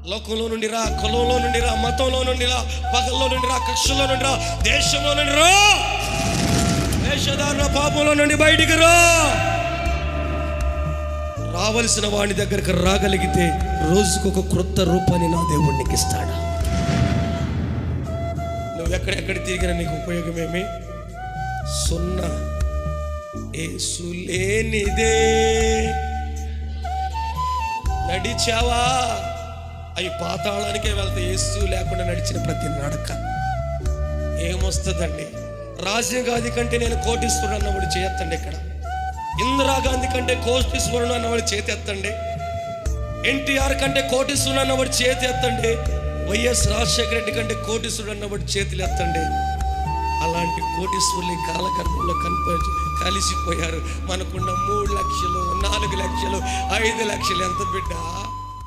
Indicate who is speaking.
Speaker 1: లోకంలో నుండి రా, కులంలో నుండి రా, మతంలో నుండి రా, పగల్లో నుండి రా, కక్షలో నుండి రా, దేశంలో నుండి రా, వేషధారణ పాపంలో నుండి బయటికి రా. రావలసిన వాడి దగ్గరకు రాగలిగితే రోజుకొక క్రొత్త రూపాన్ని నా దేవుడు నీకు ఇస్తాడు. నువ్వు ఎక్కడెక్కడ తిరిగినా నీకు ఉపయోగమేమి? సున్నా యేసు లేనిదే నడిచావా? అవి పాతాళానికే వెళ్తే యేసు లేకుండా నడిచిన ప్రతి నడక ఏమొస్తుందండి? రాజీవ్ గాంధీ కంటే నేను కోటీశ్వరుడు అన్నవాడు చేయెత్తండి. ఇక్కడ ఇందిరాగాంధీ కంటే కోటీశ్వరుడు అన్నవాడు చేతి ఎత్తండి. ఎన్టీఆర్ కంటే కోటీశ్వరుడు అన్నవాడు చేతి ఎత్తండి. వైఎస్ రాజశేఖర రెడ్డి కంటే కోటీశ్వరుడు అన్నవాడు చేతులు ఎత్తండి. అలాంటి కోటీశ్వరులు కాలగర్భంలో కలిసిపోయారు. మనకున్న 3 లక్షలు, 4 లక్షలు, 5 లక్షలు ఎంత బిడ్డ?